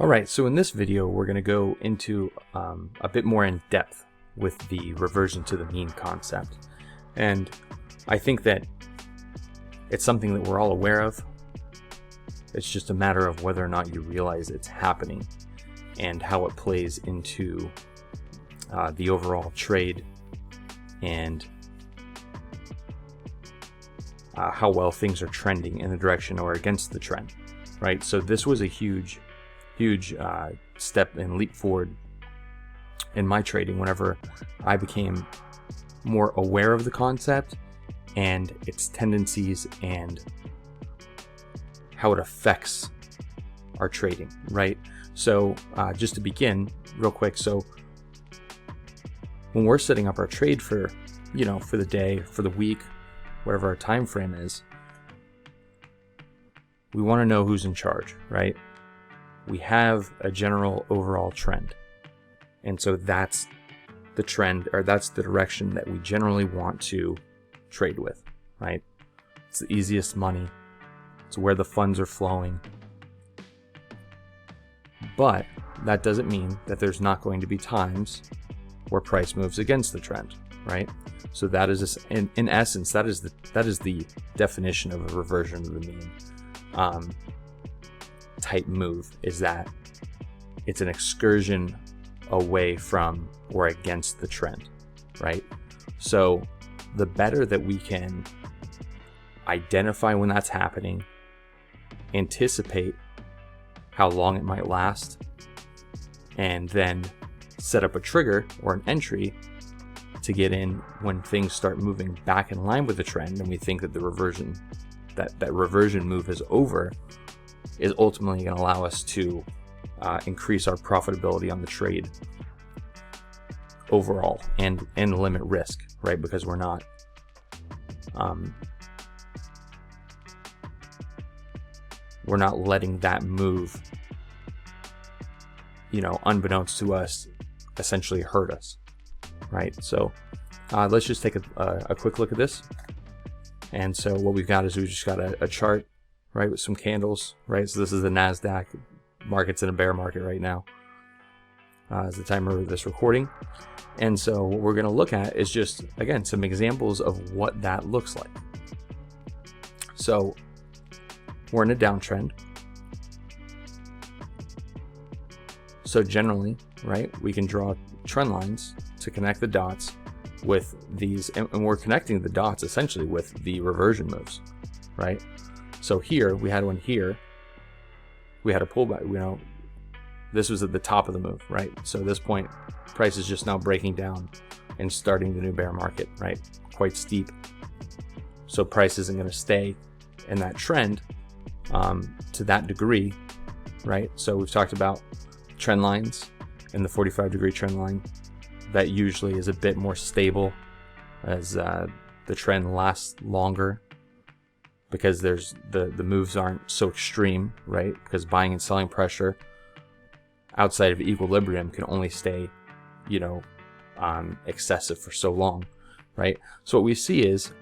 All right, so in this video, we're going to go into a bit more in depth with the reversion to the mean concept. And I think that it's something that we're all aware of. It's just a matter of whether or not you realize it's happening and how it plays into the overall trade and how well things are trending in the direction or against the trend, right? So this was a huge step and leap forward in my trading whenever I became more aware of the concept and its tendencies and how it affects our trading, right? So just to begin real quick, so when we're setting up our trade for the day, for the week, whatever our time frame is, we want to know who's in charge, right? We have a general overall trend. And so that's the trend, or that's the direction that we generally want to trade with, right? It's the easiest money. It's where the funds are flowing. But that doesn't mean that there's not going to be times where price moves against the trend, right? So that is, in essence, that is the definition of a reversion to the mean type move, is that it's an excursion away from or against the trend, right? So the better that we can identify when that's happening, anticipate how long it might last, and then set up a trigger or an entry to get in when things start moving back in line with the trend and we think that the reversion, that reversion move is over, is ultimately going to allow us to increase our profitability on the trade overall and limit risk, right? Because we're not letting that move, unbeknownst to us, essentially hurt us, right? So let's just take a quick look at this. And so what we've got is we've just got a chart, right, with some candles, right? So this is the NASDAQ. Market's in a bear market right now as the time of this recording. And so what we're going to look at is just, again, some examples of what that looks like. So we're in a downtrend. So generally, right, we can draw trend lines to connect the dots with these, and we're connecting the dots essentially with the reversion moves, right? So here, we had one here, we had a pullback, this was at the top of the move, right? So at this point, price is just now breaking down and starting the new bear market, right? Quite steep. So price isn't going to stay in that trend to that degree, right? So we've talked about trend lines and the 45-degree trend line. That usually is a bit more stable as the trend lasts longer, because there's the moves aren't so extreme, right? Because buying and selling pressure outside of equilibrium can only stay, excessive for so long, right? So what we see is,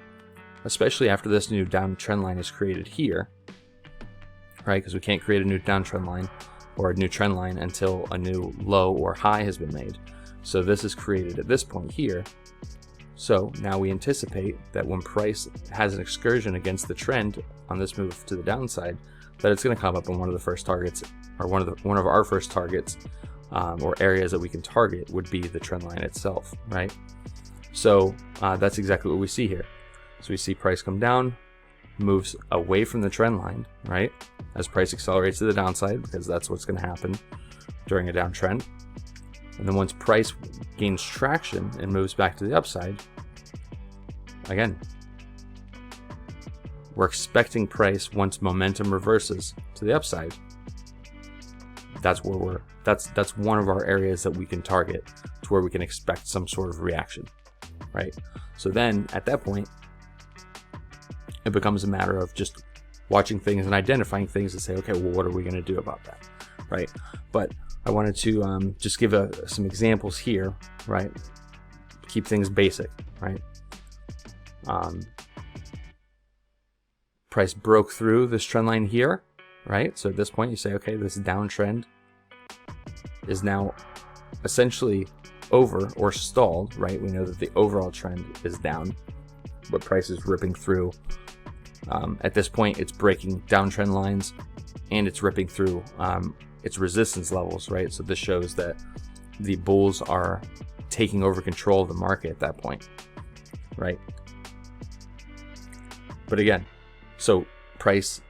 especially after this new downtrend line is created here, right? Because we can't create a new downtrend line or a new trend line until a new low or high has been made. So this is created at this point here. So now we anticipate that when price has an excursion against the trend on this move to the downside, that it's going to come up on one of the first targets, or one of our first targets, or areas that we can target would be the trend line itself, right? So that's exactly what we see here. So we see price come down, moves away from the trend line, right? As price accelerates to the downside, because that's what's going to happen during a downtrend. And then once price gains traction and moves back to the upside, again, we're expecting price, once momentum reverses to the upside, that's where that's one of our areas that we can target to where we can expect some sort of reaction, right? So then at that point, it becomes a matter of just watching things and identifying things and say, okay, well, what are we going to do about that, right? But I wanted to just give some examples here, right? Keep things basic, right? Price broke through this trend line here, right? So at this point you say, okay, this downtrend is now essentially over or stalled, right? We know that the overall trend is down, but price is ripping through. At this point, it's breaking downtrend lines and it's ripping through its resistance levels, right? So this shows that the bulls are taking over control of the market at that point, right? But again, so price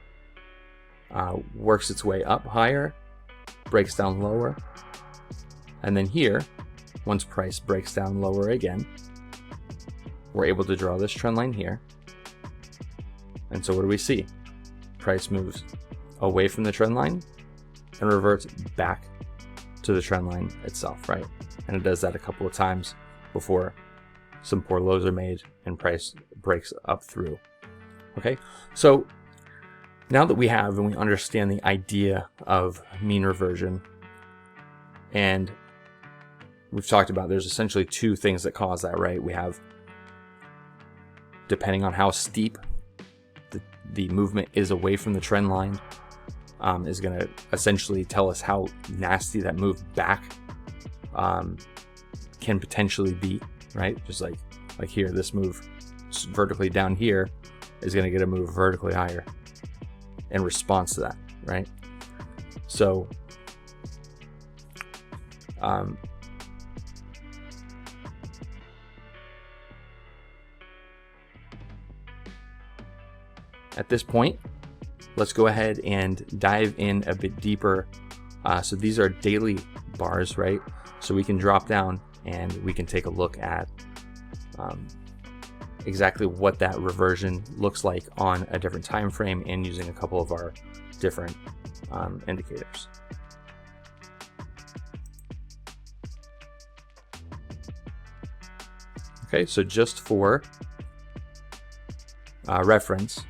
works its way up higher, breaks down lower, and then here, once price breaks down lower again, we're able to draw this trend line here. And so what do we see? Price moves away from the trend line and reverts back to the trend line itself, right? And it does that a couple of times before some poor lows are made and price breaks up through. Okay, so now that we have and we understand the idea of mean reversion, and we've talked about there's essentially two things that cause that, right? We have, depending on how steep the movement is away from the trend line, is going to essentially tell us how nasty that move back can potentially be, right? Just like here, this move vertically down here is going to get a move vertically higher in response to that, right? So at this point, let's go ahead and dive in a bit deeper. So these are daily bars, right? So we can drop down and we can take a look at exactly what that reversion looks like on a different time frame and using a couple of our different indicators. Okay, so just for reference,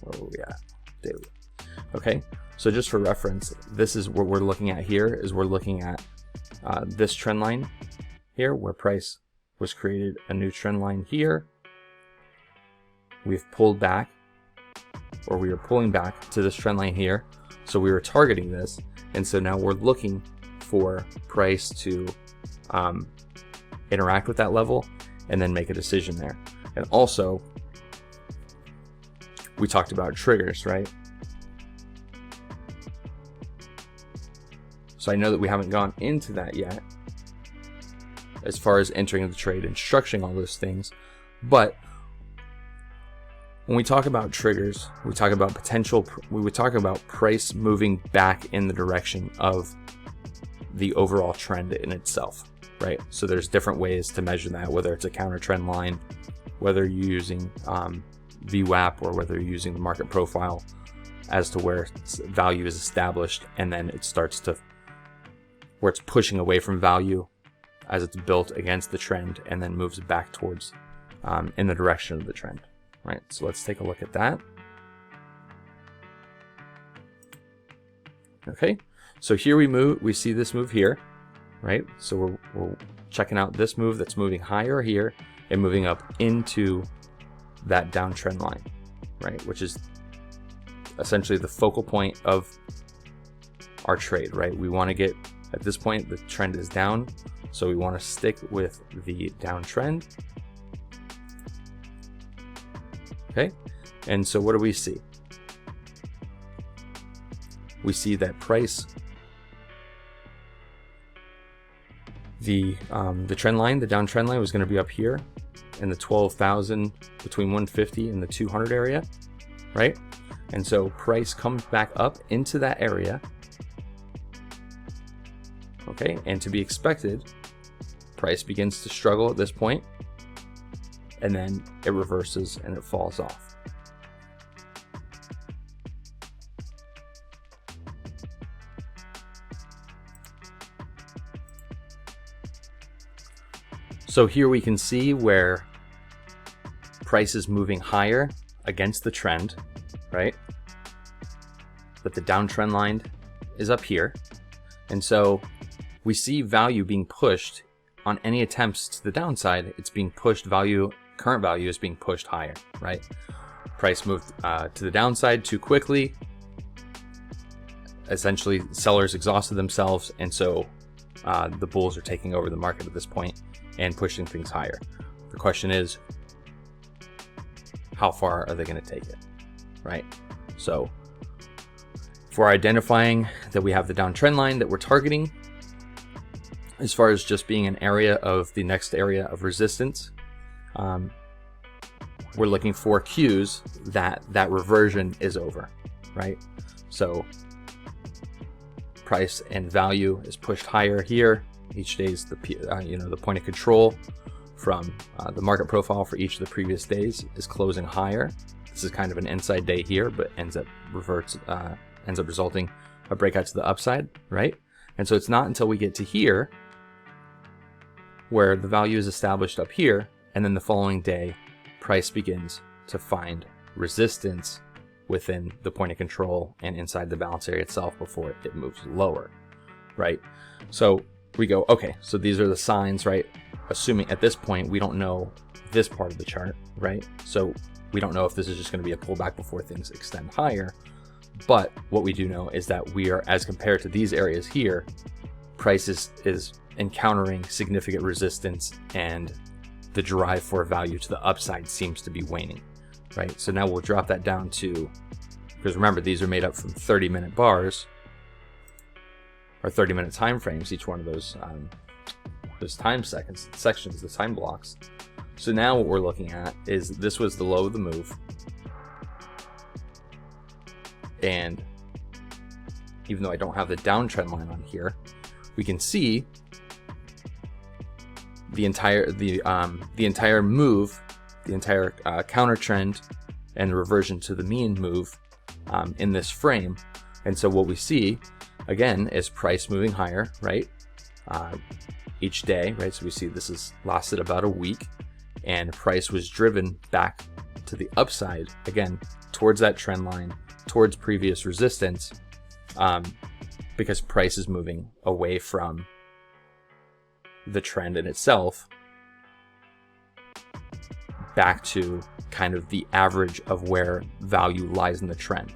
where are we at? Daily. Okay, so just for reference, this is what we're looking at here. Is we're looking at this trend line here, where price was created a new trend line here. We've pulled back, or we were pulling back to this trend line here. So we were targeting this, and so now we're looking for price to interact with that level and then make a decision there. And also, we talked about triggers, right? So I know that we haven't gone into that yet as far as entering the trade and structuring all those things, but when we talk about triggers, we talk about we would talk about price moving back in the direction of the overall trend in itself, right? So there's different ways to measure that, whether it's a counter trend line, whether you're using VWAP, or whether you're using the market profile as to where value is established, and then it starts to where it's pushing away from value as it's built against the trend and then moves back towards in the direction of the trend, right? So let's take a look at that. Okay, so here we see this move here, right? So we're checking out this move that's moving higher here and moving up into that downtrend line, right? Which is essentially the focal point of our trade, right? We want to get, at this point, the trend is down, so we want to stick with the downtrend. Okay, and so what do we see? We see that price, the trend line, the downtrend line was going to be up here in the 12,000, between 150 and the 200 area, right? And so price comes back up into that area. Okay, and to be expected, price begins to struggle at this point, and then it reverses and it falls off. So here we can see where price is moving higher against the trend, right? But the downtrend line is up here. And so we see value being pushed on any attempts to the downside. It's being pushed, current value is being pushed higher, right? Price moved to the downside too quickly. essentially sellers exhausted themselves, and so the bulls are taking over the market at this point and pushing things higher. The question is, how far are they going to take it, right? So if we're identifying that we have the downtrend line that we're targeting, as far as just being an area of the next area of resistance, we're looking for cues that that reversion is over, right? So price and value is pushed higher here. Each day is the the point of control from the market profile for each of the previous days is closing higher. This is kind of an inside day here, but ends up resulting a breakout to the upside, right? And so it's not until we get to here where the value is established up here, and then the following day price begins to find resistance within the point of control and inside the balance area itself before it moves lower, right? So we go, okay, so these are the signs, right? Assuming at this point we don't know this part of the chart, right? So we don't know if this is just going to be a pullback before things extend higher. But what we do know is that we are, as compared to these areas here, price is encountering significant resistance, and the drive for value to the upside seems to be waning, right? So now we'll drop that down to, because remember, these are made up from 30-minute bars or 30-minute time frames, each one of those time sections, the time blocks. So now what we're looking at is this was the low of the move, and even though I don't have the downtrend line on here, we can see the entire move, the entire counter trend and the reversion to the mean move in this frame. And so what we see again is price moving higher, right? Each day, right? So we see this has lasted about a week, and price was driven back to the upside again towards that trend line, towards previous resistance, because price is moving away from the trend in itself back to kind of the average of where value lies in the trend.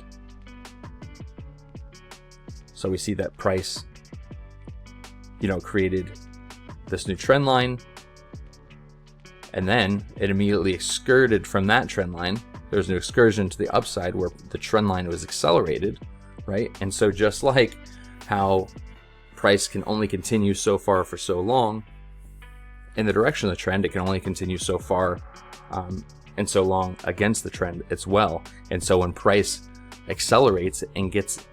So we see that price, created this new trend line, and then it immediately excurted from that trend line. There's an excursion to the upside where the trend line was accelerated, right? And so just like how price can only continue so far for so long in the direction of the trend, it can only continue so far and so long against the trend as well. And so when price accelerates and gets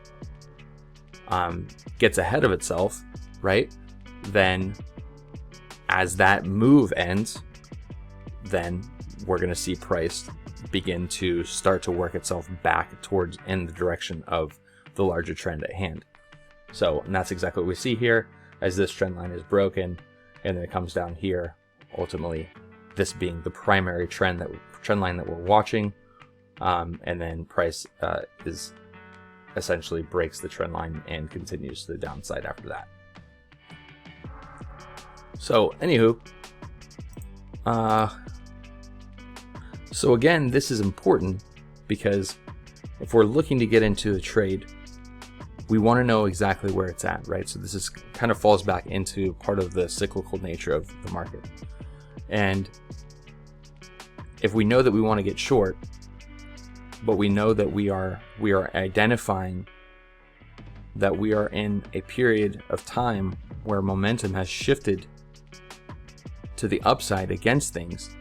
ahead of itself, right, then as that move ends, then we're going to see price begin to start to work itself back towards in the direction of the larger trend at hand. So, and that's exactly what we see here as this trend line is broken, and then it comes down here, ultimately this being the primary trend line that we're watching, and then price is essentially breaks the trend line and continues to the downside after that. So anywho, so again, this is important because if we're looking to get into the trade, we want to know exactly where it's at, right? So this is kind of falls back into part of the cyclical nature of the market. And if we know that we want to get short, but we know that we are identifying that we are in a period of time where momentum has shifted to the upside against things,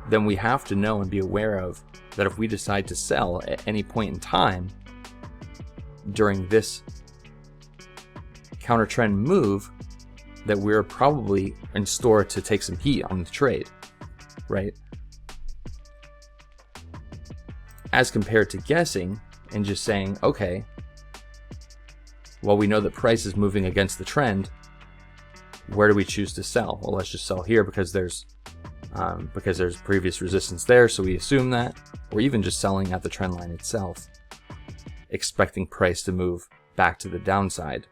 then we have to know and be aware of that if we decide to sell at any point in time during this counter trend move, that we're probably in store to take some heat on the trade, right? As compared to guessing and just saying, okay, well, we know that price is moving against the trend, where do we choose to sell? Well, let's just sell here because there's previous resistance there, so we assume that, or even just selling at the trend line itself, expecting price to move back to the downside.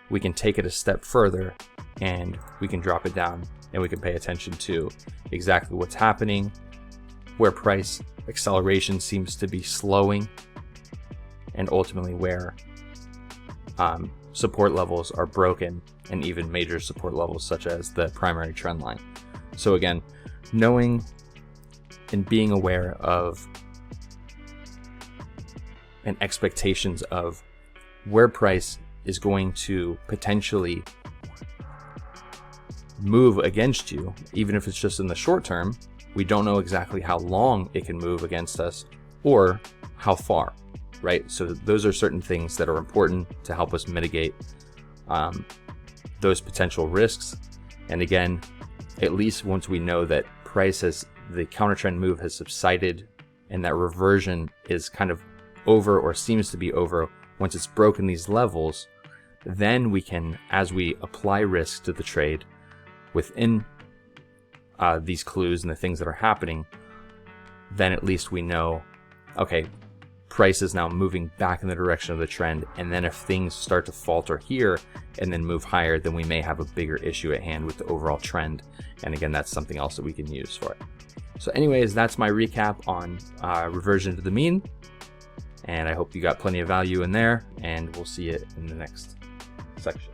We can take it a step further and we can drop it down, and we can pay attention to exactly what's happening, where price acceleration seems to be slowing, and ultimately where support levels are broken, and even major support levels such as the primary trend line. So again, knowing and being aware of and expectations of where price is going to potentially move against you, even if it's just in the short term. We don't know exactly how long it can move against us or how far, right? So those are certain things that are important to help us mitigate those potential risks. And again, at least once we know that price has, the counter trend move has subsided and that reversion is kind of over or seems to be over, once it's broken these levels, then we can, as we apply risk to the trade within these clues and the things that are happening, then at least we know, okay, price is now moving back in the direction of the trend. And then if things start to falter here and then move higher, then we may have a bigger issue at hand with the overall trend. And again, that's something else that we can use for it. So anyways, that's my recap on reversion to the mean. And I hope you got plenty of value in there, and we'll see it in the next section.